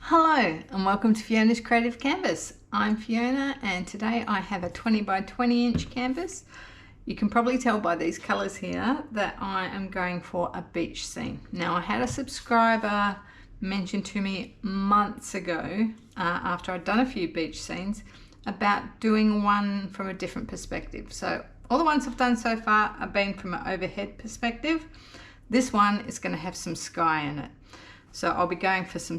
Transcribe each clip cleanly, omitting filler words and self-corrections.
Hello and welcome to Fiona's Creative Canvas. I'm Fiona and today I have a 20 by 20 inch canvas. You can probably tell by these colours here that I am going for a beach scene. Now I had a subscriber mention to me months ago after I'd done a few beach scenes about doing one from a different perspective. So all the ones I've done so far have been from an overhead perspective. This one is going to have some sky in it. So I'll be going for some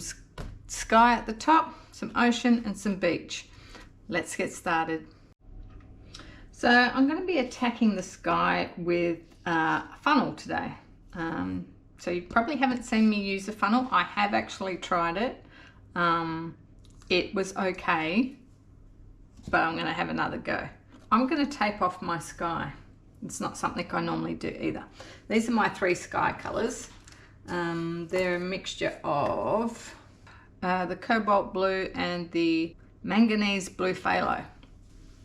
sky at the top, some ocean and some beach. Let's get started. So I'm going to be attacking the sky with a funnel today. So you probably haven't seen me use a funnel. I have actually tried it. It was okay, but I'm going to have another go. I'm going to tape off my sky. It's not something I normally do either. These are my three sky colours. They're a mixture of the cobalt blue and the manganese blue phthalo,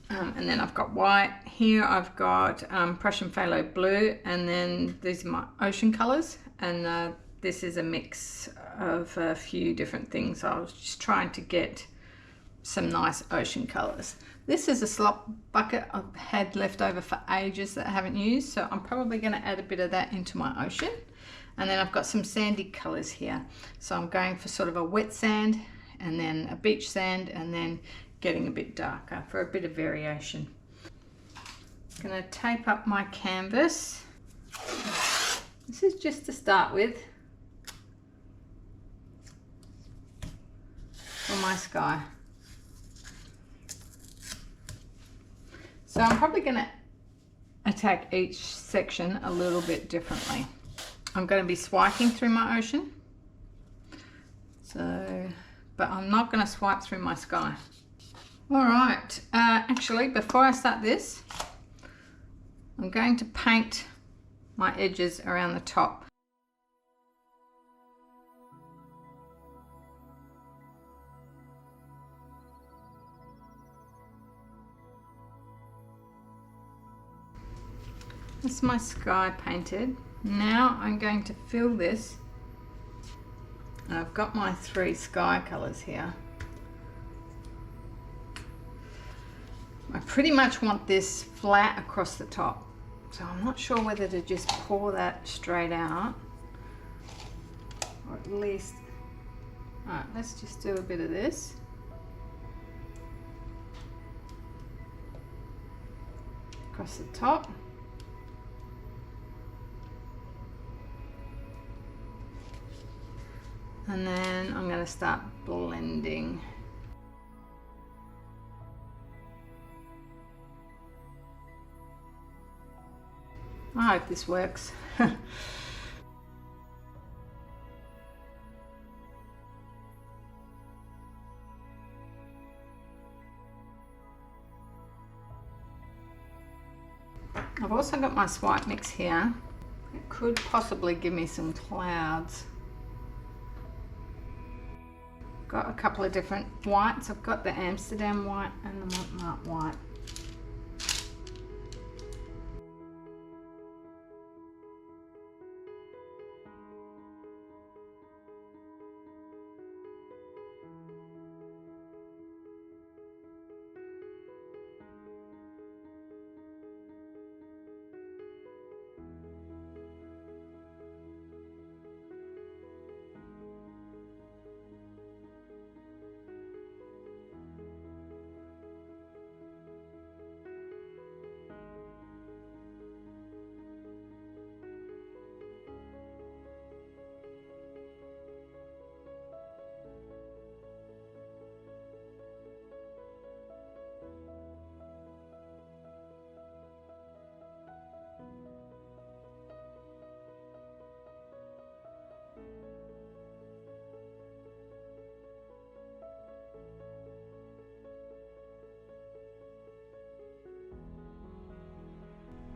and then I've got white here. I've got Prussian phthalo blue, and then these are my ocean colors, and this is a mix of a few different things. I was just trying to get some nice ocean colors. This is a slop bucket I've had left over for ages that I haven't used, so I'm probably going to add a bit of that into my ocean. And then I've got some sandy colors here. So I'm going for sort of a wet sand and then a beach sand and then getting a bit darker for a bit of variation. I'm going to tape up my canvas. This is just to start with for my sky. So I'm probably going to attack each section a little bit differently. I'm going to be swiping through my ocean, but I'm not going to swipe through my sky. All right, actually before I start this, I'm going to paint my edges around the top. This is my sky painted. Now I'm going to fill this, and I've got my three sky colors here. I pretty much want this flat across the top, so I'm not sure whether to just pour that straight out or at least, all right, let's just do a bit of this. Across the top. And then I'm going to start blending. I hope this works. I've also got my swipe mix here. It could possibly give me some clouds. Got a couple of different whites. I've got the Amsterdam white and the Montmartre white.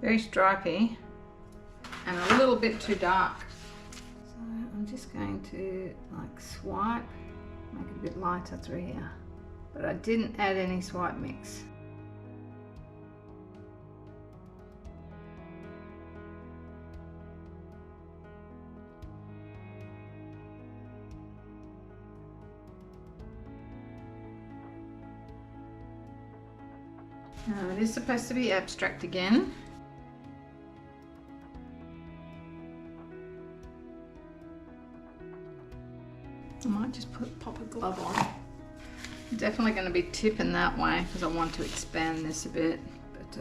Very stripy and a little bit too dark. So I'm just going to like swipe, make it a bit lighter through here. But I didn't add any swipe mix. Now it is supposed to be abstract again. I might just pop a glove on. I'm definitely going to be tipping that way because I want to expand this a bit. But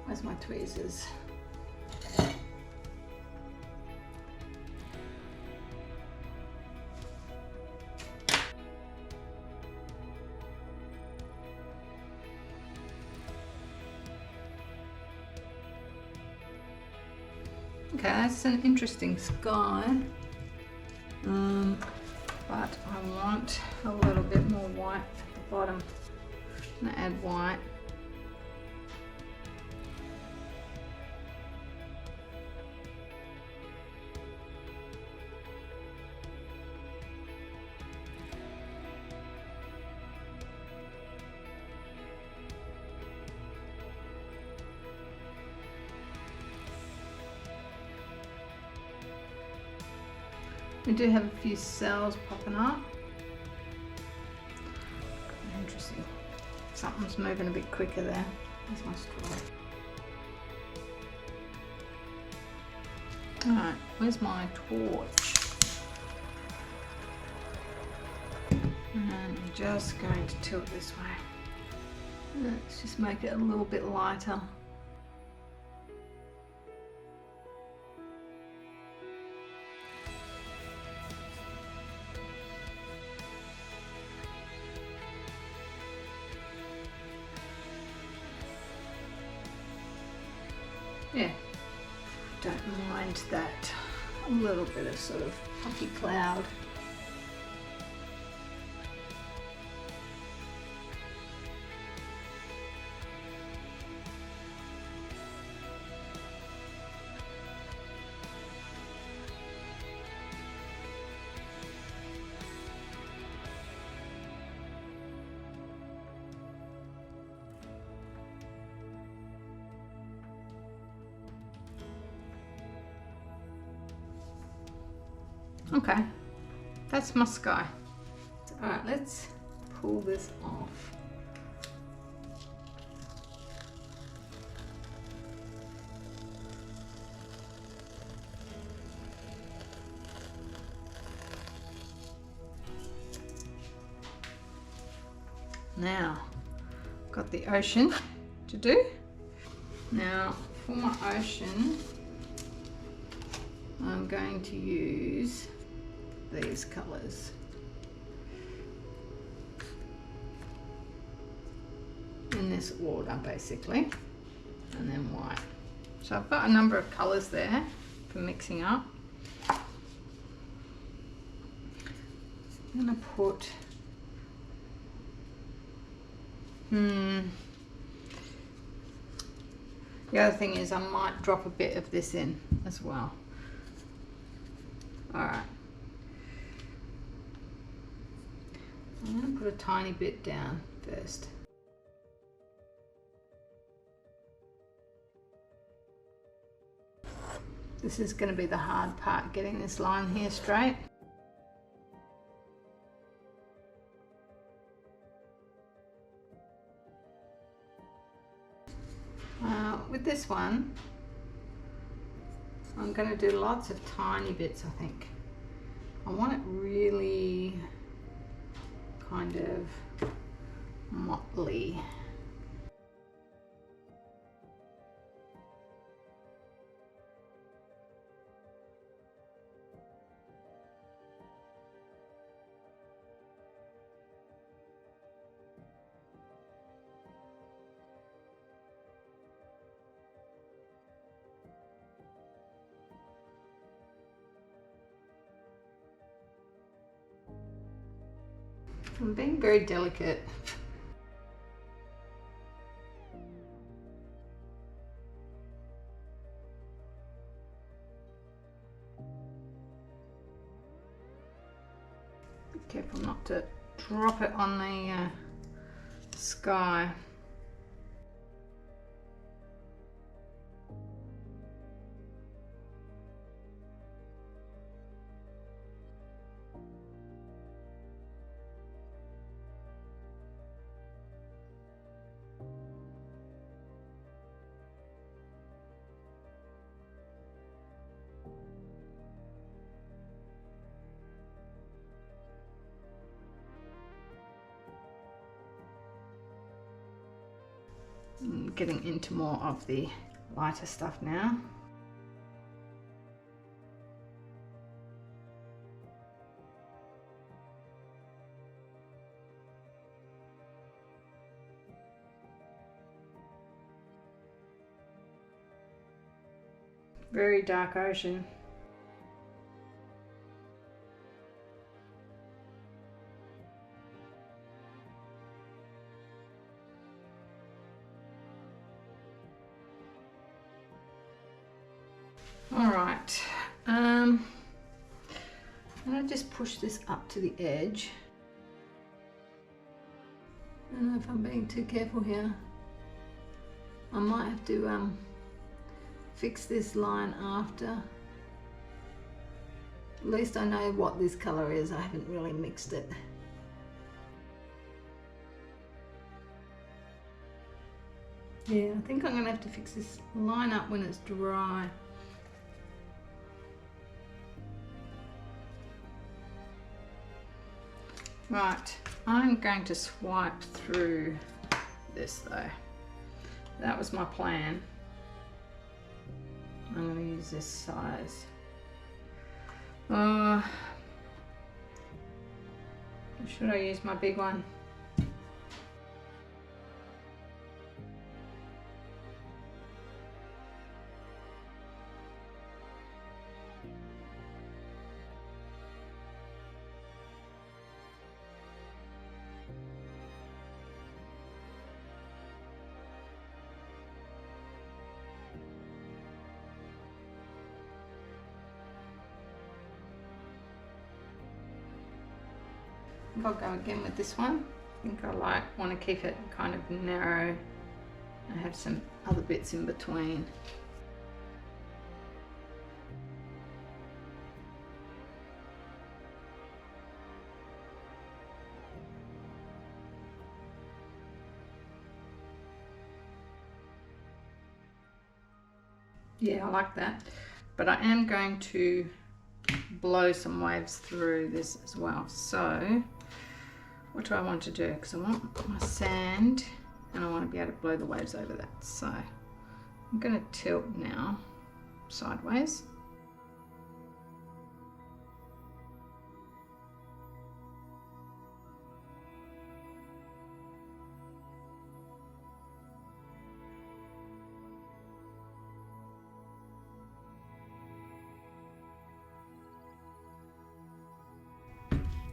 where's my tweezers? Okay, that's an interesting sky, but I want a little bit more white at the bottom. I'm gonna add white. We do have a few cells popping up. Interesting. Something's moving a bit quicker there. There's my straw. Alright, where's my torch? And I'm just going to tilt this way. Let's just make it a little bit lighter. Yeah, don't mind that. A little bit of sort of puffy cloud. Okay, that's my sky. All right, let's pull this off. Now, got the ocean to do. Now, for my ocean, I'm going to use these colours. In this order, basically, and then white. So I've got a number of colours there for mixing up. I'm going to put the other thing is I might drop a bit of this in as well. Alright. I'm going to put a tiny bit down first. This is going to be the hard part, getting this line here straight. With this one, I'm going to do lots of tiny bits, I think. I want it really kind of motley. I'm being very delicate Be careful not to drop it on the sky. Getting into more of the lighter stuff now. Very dark ocean. All right, I'm gonna just push this up to the edge. I don't know if I'm being too careful here. I might have to fix this line after. At least I know what this color is. I haven't really mixed it. Yeah, I think I'm gonna have to fix this line up when it's dry. Right, I'm going to swipe through this though. That was my plan. I'm going to use this size. Should I use my big one? I'll go again with this one. I think I want to keep it kind of narrow. I have some other bits in between. Yeah, I like that. But I am going to blow some waves through this as well. So what do I want to do? Because I want my sand and I want to be able to blow the waves over that. So I'm going to tilt now sideways.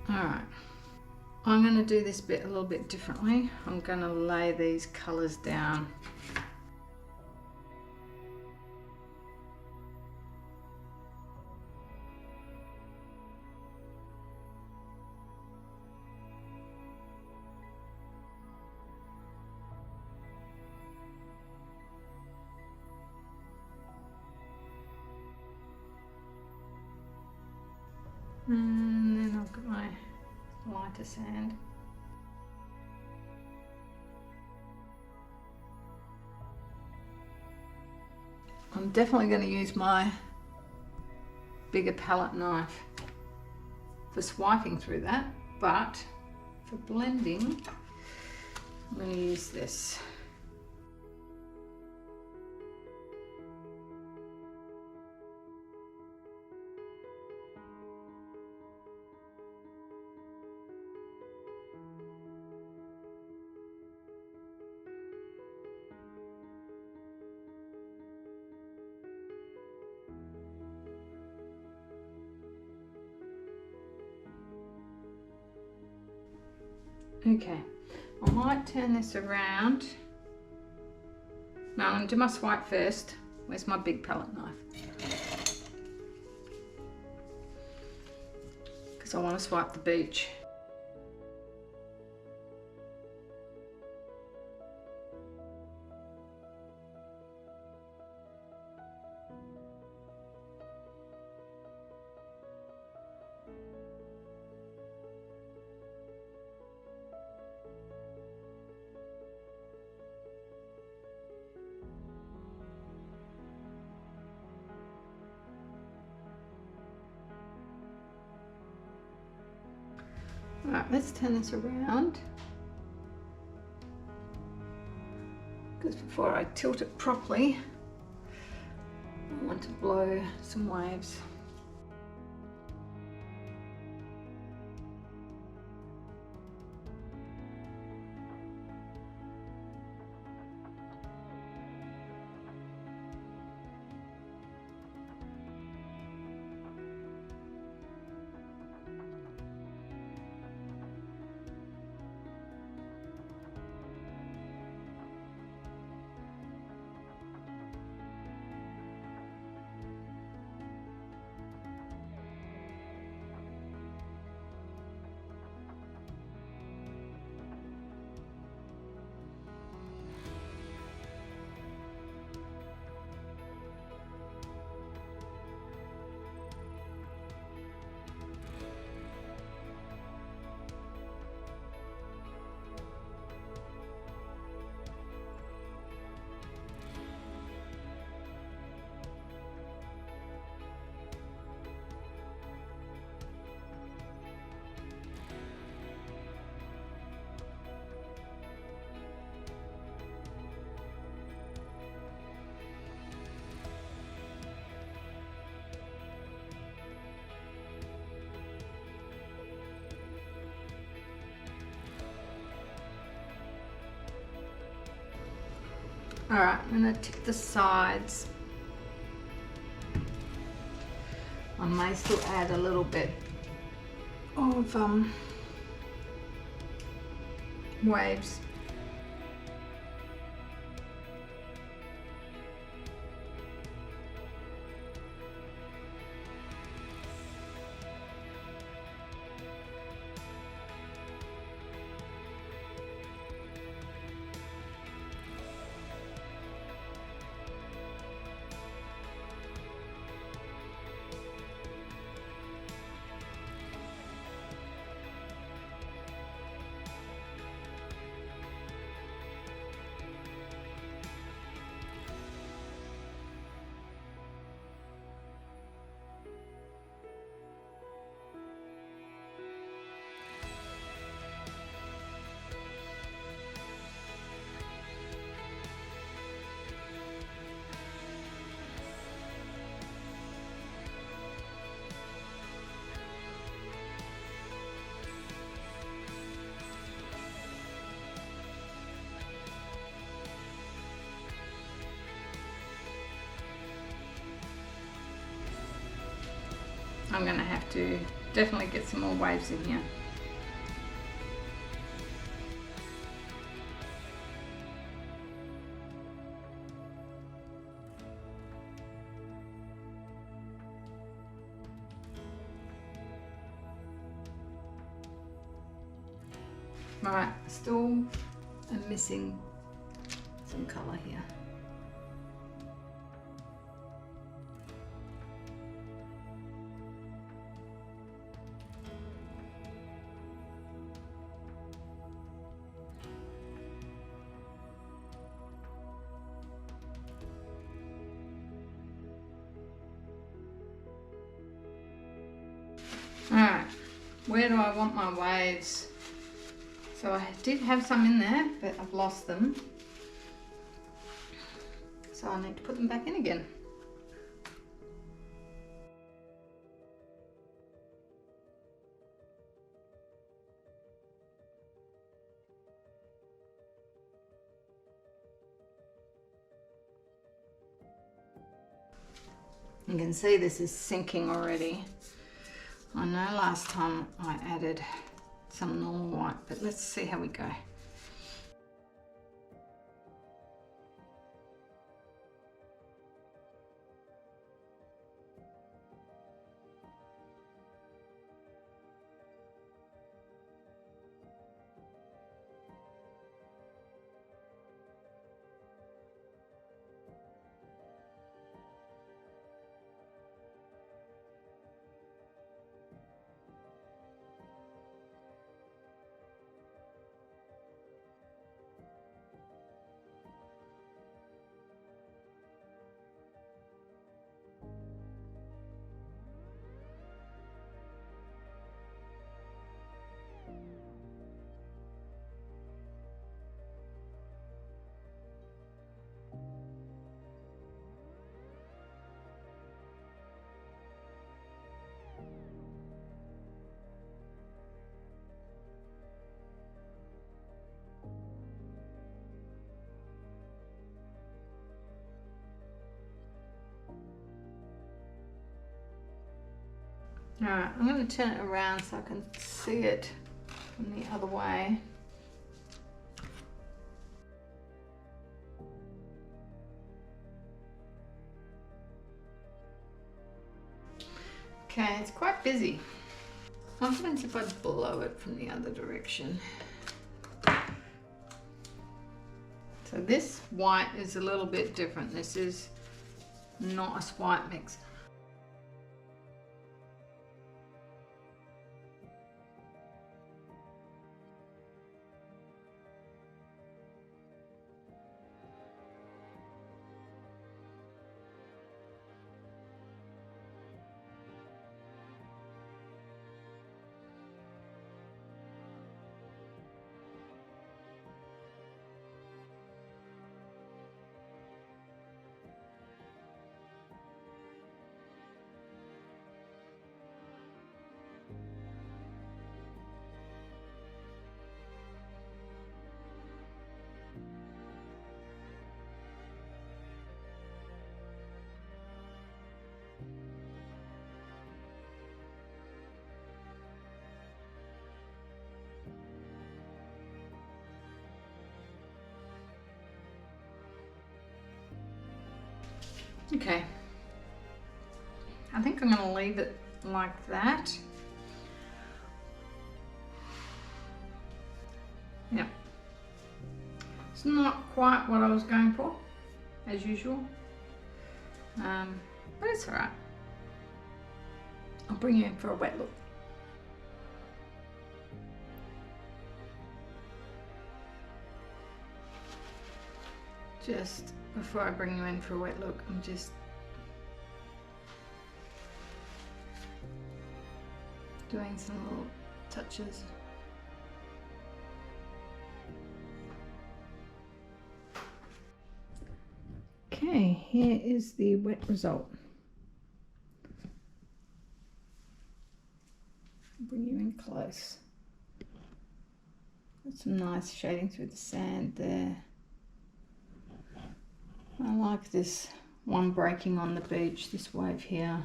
Alright, I'm going to do this bit a little bit differently. I'm going to lay these colours down. And then I've got my lighter sand. I'm definitely going to use my bigger palette knife for swiping through that, but for blending, I'm going to use this. Okay, I might turn this around. No, I'm going to do my swipe first. Where's my big palette knife? because I want to swipe the beach. Alright, let's turn this around, because before I tilt it properly, I want to blow some waves. Alright, I'm going to tip the sides. I may still add a little bit of waves. I'm going to have to definitely get some more waves in here. Right, still am missing some colour here. Alright, where do I want my waves? So I did have some in there, but I've lost them. So I need to put them back in again. You can see this is sinking already. I know last time I added some normal white, but let's see how we go. Alright, I'm going to turn it around so I can see it from the other way. Okay, it's quite busy. What happens if I blow it from the other direction? So this white is a little bit different. This is not a white mix. Okay, I think I'm going to leave it like that. Yeah, it's not quite what I was going for, as usual, but it's alright. I'll bring you in for a wet look. Just before I bring you in for a wet look, I'm just doing some little touches. Okay, here is the wet result. Bring you in close. Got some nice shading through the sand there. I like this one breaking on the beach, this wave here.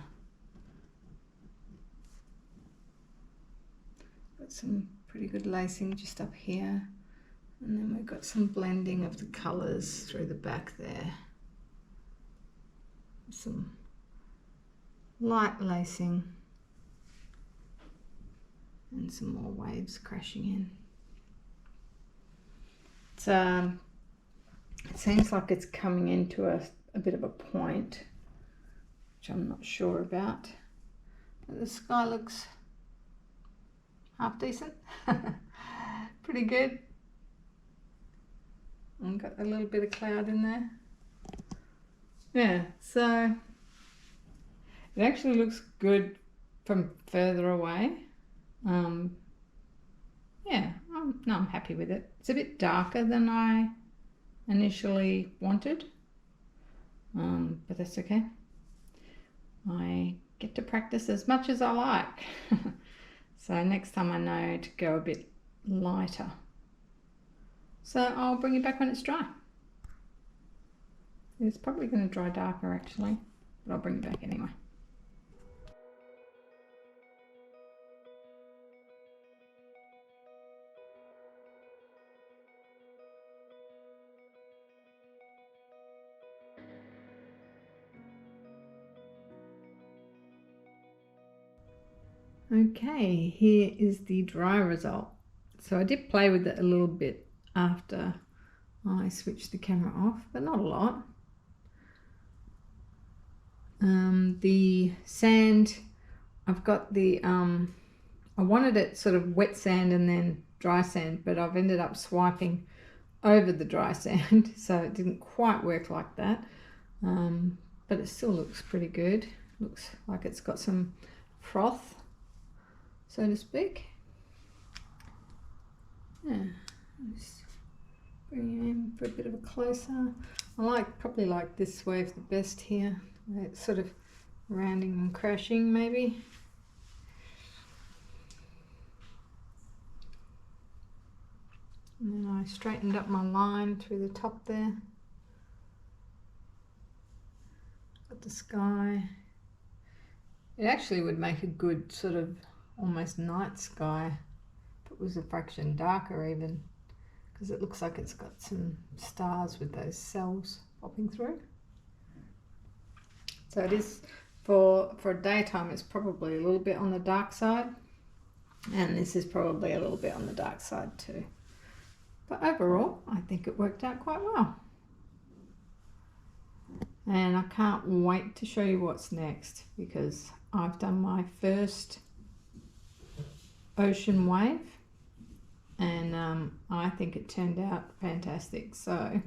Got some pretty good lacing just up here. And then we've got some blending of the colours through the back there. Some light lacing. And some more waves crashing in. It seems like it's coming into a bit of a point, which I'm not sure about. But the sky looks half decent. Pretty good. And got a little bit of cloud in there. Yeah, so it actually looks good from further away. Yeah, I'm happy with it. It's a bit darker than I initially wanted, but that's okay. I get to practice as much as I like. So next time I know to go a bit lighter. So I'll bring you back when it's dry. It's probably going to dry darker actually, but I'll bring you back anyway. Okay, here is the dry result. So I did play with it a little bit after I switched the camera off, but not a lot. The sand, I've got the, I wanted it sort of wet sand and then dry sand, but I've ended up swiping over the dry sand, so it didn't quite work like that. But it still looks pretty good. Looks like it's got some froth, so to speak. Yeah, just bring you in for a bit of a closer. I probably like this wave the best here. It's sort of rounding and crashing maybe. And then I straightened up my line through the top there. Got the sky. It actually would make a good sort of almost night sky if it was a fraction darker even, because it looks like it's got some stars with those cells popping through. So it is, for daytime, it's probably a little bit on the dark side, and this is probably a little bit on the dark side too. But overall, I think it worked out quite well. And I can't wait to show you what's next, because I've done my first ocean wave, and I think it turned out fantastic. So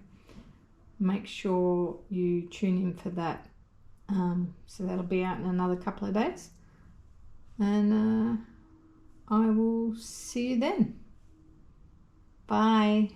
make sure you tune in for that. So that'll be out in another couple of days, and I will see you then. Bye.